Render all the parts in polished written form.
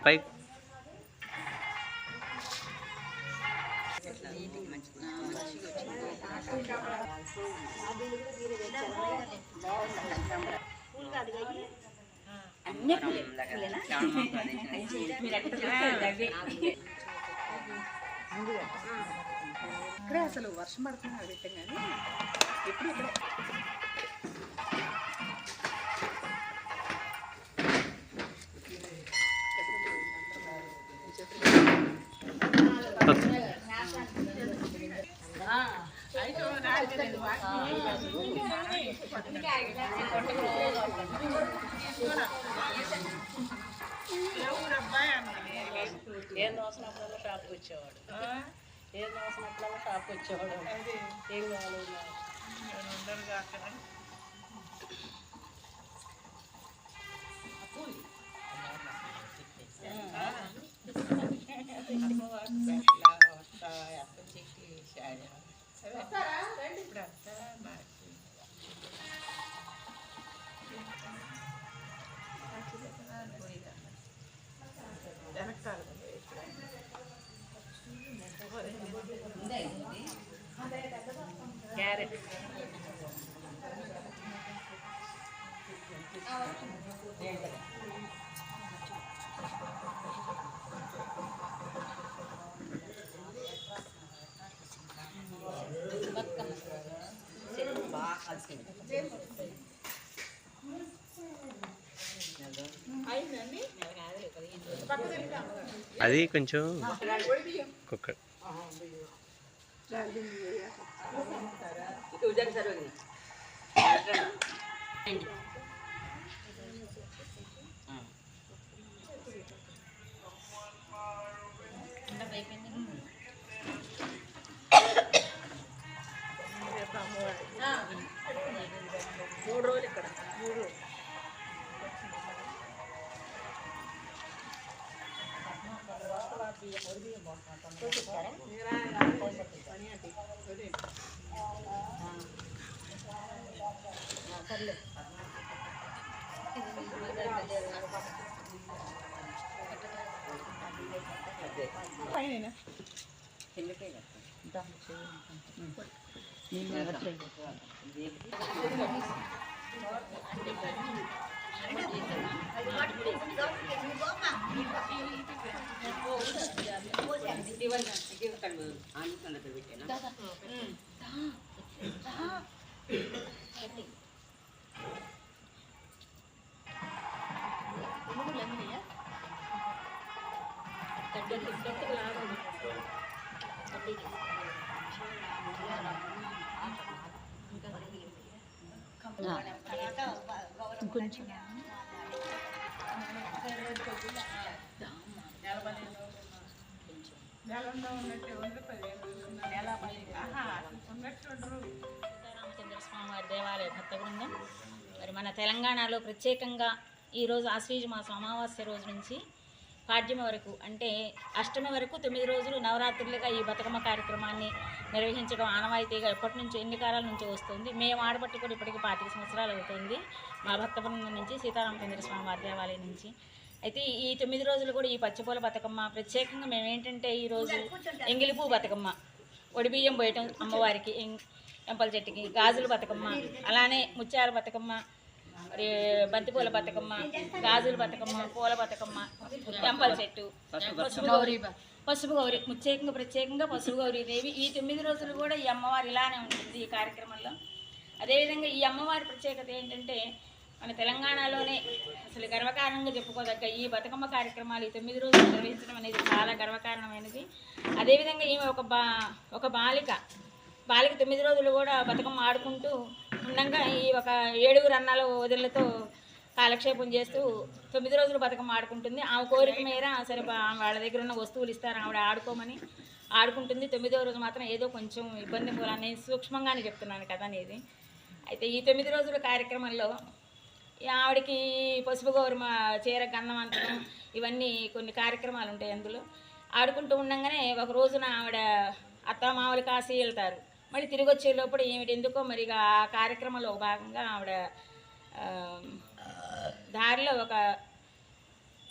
పై ఇక్కడే అసలు వర్షం పడుతుంది అడిగితే కానీ ఎప్పుడు ఇక్కడే ఏం దోసినప్పుడు షాప్కి వచ్చేవాడు ఏం దోసినప్పుడు షాప్కి వచ్చేవాడు ఏం కావాలి క్యారెట్ అది కొంచెం కుక్క మూడు రోజులు ఇక్కడ 3 రోజులు కొంచెం స్వామివారి దేవాలయ భక్త బృందం మరి మన తెలంగాణలో ప్రత్యేకంగా ఈరోజు ఆశ్వీజ మాసం అమావాస్య రోజు నుంచి పాడ్యమి వరకు అంటే అష్టమి వరకు 9 రోజులు నవరాత్రులుగా ఈ బతుకమ్మ కార్యక్రమాన్ని నిర్వహించడం ఆనవాయితీగా ఎప్పటి నుంచో ఎన్ని కాలాల నుంచి వస్తుంది. మేము ఆడబట్టి కూడా ఇప్పటికి 25 సంవత్సరాలు అవుతుంది మా భక్త బృందం నుంచి సీతారామచంద్ర స్వామి వారి దేవాలయం నుంచి. అయితే ఈ 9 రోజులు కూడా ఈ పచ్చిపూల బతుకమ్మ ప్రత్యేకంగా మేము ఏంటంటే ఈరోజు ఎంగిలిపూ బతుకమ్మ, ఒడిబియ్యం పోయటం అమ్మవారికి, ఎంపల చెట్టుకి గాజుల బతుకమ్మ, అలానే ముత్యాల బతుకమ్మ, మరి బంతిపూల బతుకమ్మ, గాజుల బతుకమ్మ, పూల బతుకమ్మ, ఎంపల చెట్టు, పసుపు గౌరి ప్రత్యేకంగా పసుపు గౌరీ దేవి. ఈ 9 రోజులు కూడా ఈ అమ్మవారు ఇలానే ఉంటుంది ఈ కార్యక్రమంలో. అదేవిధంగా ఈ అమ్మవారి ప్రత్యేకత ఏంటంటే మన తెలంగాణలోనే అసలు గర్వకారణంగా చెప్పుకోదగ్గ ఈ బతుకమ్మ కార్యక్రమాలు ఈ 9 రోజులు నిర్వహించడం అనేది చాలా గర్వకారణమైనది. అదేవిధంగా ఈమె ఒక బాలిక 9 రోజులు కూడా బతుకమ్మ ఆడుకుంటూ ఉండగా ఈ ఒక 7 అన్నాల వదిలతో కాలక్షేపం చేస్తూ 9 రోజులు బతుకమ్మ ఆడుకుంటుంది. ఆమె కోరిక మేర సరే వాళ్ళ దగ్గర ఉన్న వస్తువులు ఇస్తారు ఆవిడ ఆడుకోమని ఆడుకుంటుంది. 9వ రోజు మాత్రం ఏదో కొంచెం ఇబ్బంది మూలాన్ని సూక్ష్మంగానే చెప్తున్నాను కదా అనేది. అయితే ఈ 9 రోజుల కార్యక్రమంలో ఆవిడకి పసుపు గౌరమ చీర గంధం అంతరం ఇవన్నీ కొన్ని కార్యక్రమాలు ఉంటాయి. అందులో ఆడుకుంటూ ఉండగానే ఒక రోజున ఆవిడ అత్తమామలు కాశీ వెళ్తారు. మళ్ళీ తిరిగి వచ్చే లోపల ఏమిటి ఎందుకో మరి ఆ కార్యక్రమంలో భాగంగా ఆవిడ దారిలో ఒక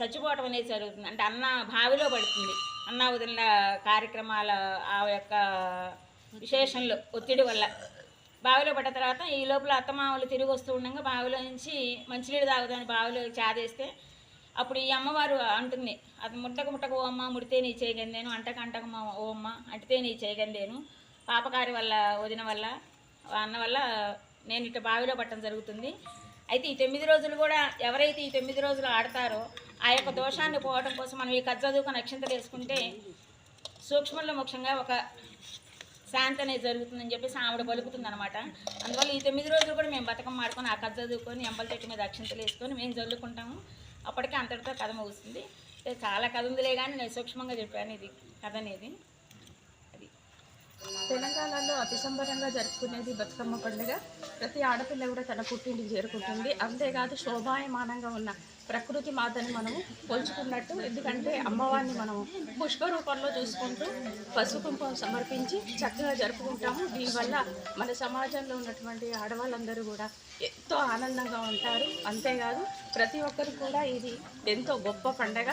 చచ్చిపోవటం అనేది జరుగుతుంది. అంటే అన్న బావిలో పడుతుంది. అన్న వదిలిన కార్యక్రమాల ఆ యొక్క విశేషంలో ఒత్తిడి వల్ల బావిలో పడ్డ తర్వాత ఈ లోపల అత్తమామలు తిరిగి వస్తూ ఉండగా బావిలో నుంచి మంచినీళ్ళు తాగుదాని బావిలో చాదేస్తే అప్పుడు ఈ అమ్మవారు అంటుంది, అది ముట్టకు ఓ అమ్మ ముడితే నీ చేయగందేను, అంటకు ఓ అమ్మ అంటితే నీ చేయగందేను, పాపకారి వల్ల వదిన వల్ల అన్న వల్ల నేను ఇట్లా బావిలో పట్టడం జరుగుతుంది. అయితే ఈ 9 రోజులు కూడా ఎవరైతే ఈ 9 రోజులు ఆడతారో ఆ యొక్క దోషాన్ని పోవడం కోసం మనం ఈ కజ్జదుకు నక్షంతలు వేసుకుంటే సూక్ష్మంలో ముఖ్యంగా ఒక శాంతి అనేది జరుగుతుందని చెప్పేసి ఆవిడ పలుకుతుంది అనమాట. అందువల్ల ఈ 9 రోజులు కూడా మేము బతుకమ్మ ఆడుకొని ఆ కథ చదువుకొని ఎంపల చెట్టు మీద అక్షంతలు వేసుకొని మేము చల్లుకుంటాము. అప్పటికే అంతటితో కథ ముగుస్తుంది. చాలా కథ ఉందిలే కానీ నేను సూక్ష్మంగా చెప్పాను ఇది కథ అనేది. అది తెలంగాణలో అతి సంబరంగా జరుపుకునేది బతుకమ్మ పండుగ. ప్రతి ఆడపిల్ల కూడా తన పుట్టింటికి చేరుకుంటుంది. అంతేకాదు శోభాయమానంగా ఉన్న ప్రకృతి మాతని మనము పోల్చుకున్నట్టు, ఎందుకంటే అమ్మవారిని మనము పుష్ప రూపంలో చూసుకుంటూ పసుపు కుంకుమ సమర్పించి చక్కగా జరుపుకుంటాము. దీనివల్ల మన సమాజంలో ఉన్నటువంటి ఆడవాళ్ళందరూ కూడా ఎంతో ఆనందంగా ఉంటారు. అంతేకాదు ప్రతి ఒక్కరు కూడా ఇది ఎంతో గొప్ప పండగ.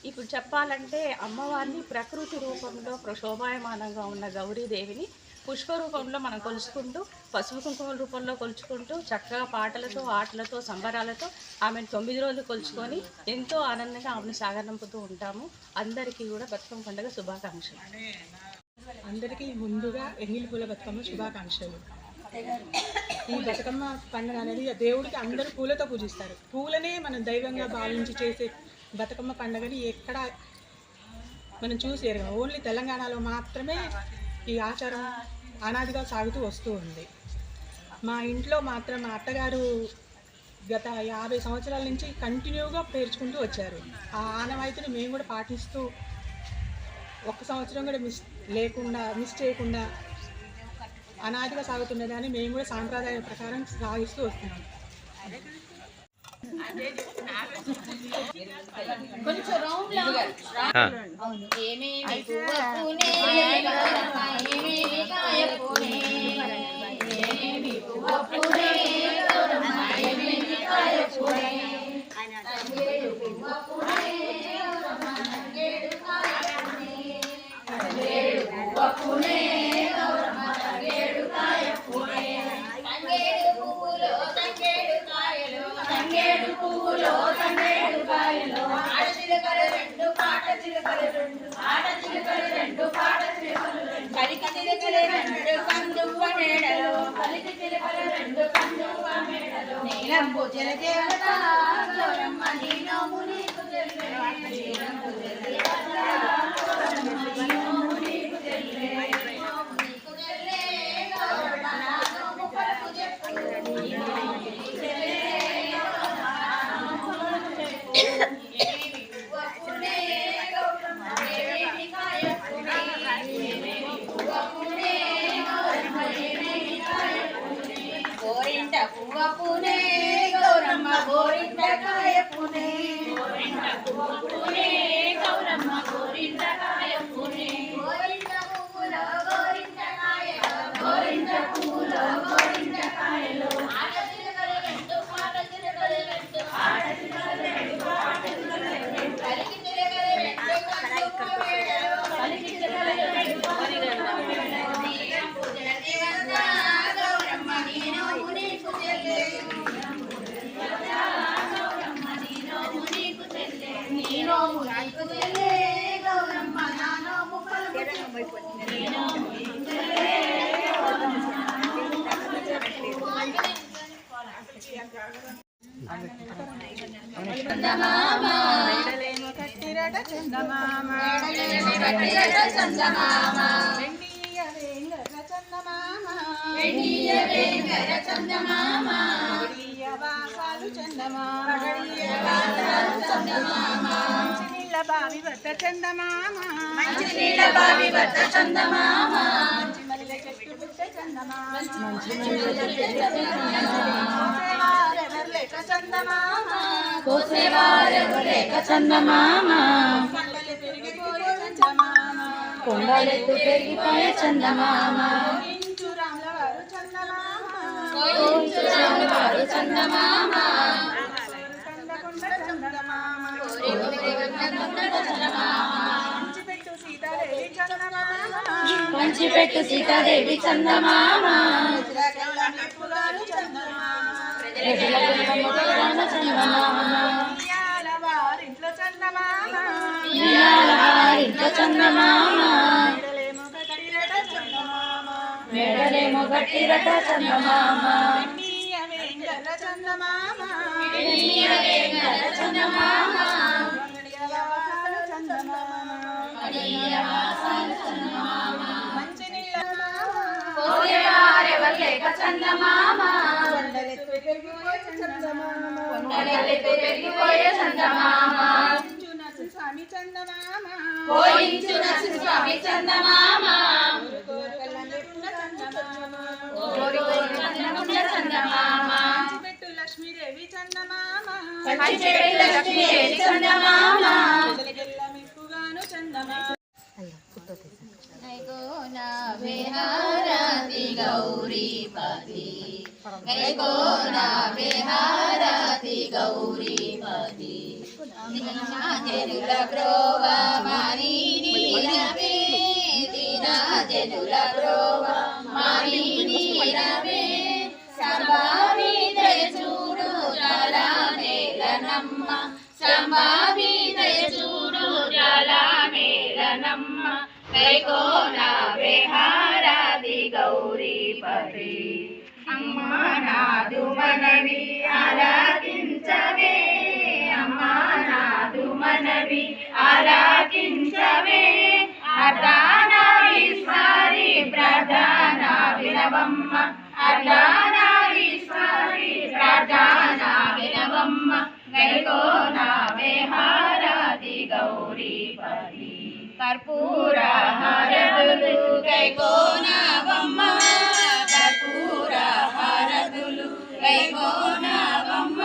ఇప్పుడు చెప్పాలంటే అమ్మవారిని ప్రకృతి రూపంలో శోభాయమానంగా ఉన్న గౌరీదేవిని పుష్ప రూపంలో మనం కొలుచుకుంటూ పసుపు కుంకుమ రూపంలో కొలుచుకుంటూ చక్కగా పాటలతో ఆటలతో సంబరాలతో ఆమెను 9 రోజులు కొలుచుకొని ఎంతో ఆనందంగా ఆమెను సాగనంపుతూ ఉంటాము. అందరికీ కూడా బతుకమ్మ పండుగ శుభాకాంక్షలు. అందరికీ ముందుగా ఎంగిలి పూల బతుకమ్మ శుభాకాంక్షలు. ఈ బతుకమ్మ పండుగ అనేది దేవుడికి అందరూ పూలతో పూజిస్తారు. పూలనే మనం దైవంగా భావించి చేసే బతుకమ్మ పండుగని ఎక్కడ మనం చూసి ఎరగం. ఓన్లీ తెలంగాణలో మాత్రమే ఈ ఆచారం అనాదిగా సాగుతూ వస్తూ ఉంది. మా ఇంట్లో మాత్రం మా అత్తగారు గత 50 సంవత్సరాల నుంచి కంటిన్యూగా పేర్చుకుంటూ వచ్చారు. ఆ ఆనవాయితీని మేము కూడా పాటిస్తూ 1 సంవత్సరం కూడా మిస్ చేయకుండా అనాదిగా సాగుతున్నదని మేము కూడా సాంప్రదాయ ప్రకారం సాగిస్తూ వస్తున్నాం. కొంచెం రౌండ్ పునే గౌరమ్మ గోరింట కాయ పునే గౌరమ్మ గోరింట కాయ పునే గోరింట పువ్వులో గోరింట కాయలో గోరింట పువ్వులో గోరింట కాయలో ఆడచిలకలు రెండు పాటచిలకలు రెండు ఆడచిలకలు రెండు పాటచిలకలు రెండు కలికి చిలకలు రెండు కన్నుమ్మ వేడలో కలికి చిలకలు రెండు పాటచిలకలు నీలం పూజల దేవత గౌరమ్మ నీను మునీకు చెల్లె గౌరమ్మ నానో ముప్పలు కట్టిరట చందమామ చందమామ వాసాలు చందమామ మంచినీళ్ళ బావి వద్ద చందమామ మంచినీళ్ళ బావి వద్ద చందమామ మంచి మల్లె చెట్టు పుట్ట చందమామ లేక చందమామ కోసేవారెవరు లేక చందమామ కొండలు పెరిగిపోయే చందమామ కొండలెత్తు పెరిగిపోయే చందమామ ఇంచు రాముల వారు చందమామ వారు చందమామ కందకొండ చందమామ పంచిపెట్టు సీతాదేవి చందమామ వారింట్లో చందమామ ఇంట్లో చందమామ మేడలేమో గట్టిరట చందమామ చందమామ చందమామ పెరిగిపోయే చందమామ స్వామి చందమామ పోయించు నరసింహ స్వామి చందమామ చందమామ పెట్టు లక్ష్మీదేవి చందమామ లక్ష్మీదేవి చందమామ మెప్పుగాను చందమామ విహారతి గౌరీపతి విహారతి గౌరీపతి జనుల గ్రోవ మాని నీరవే దీనా జనుల గ్రోవ మాని నీరవే సంభావి దయ చూడు జాల మేలనమ్మ సంభావి దయ చూడు జాల మేలనమ్మ కైకోన విహారాది గౌరీపతి అమ్మా నాదు మనవి ఆరాధించవే అమ్మా నాదు మనవి ఆరాధించవే అర్ధనారీశ్వరి ప్రధాన వినవమ్మ అర్ధనారీశ్వరి ప్రధాన వినవమ్మ కైకోన విహారాది గౌరీపతి కర్పూర హారతులు కైకోనవమ్మ కర్పూర హారతులు కైకోనవమ్మ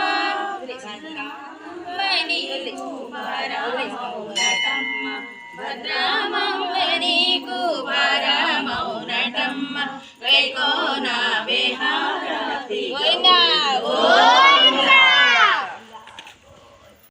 భద్రా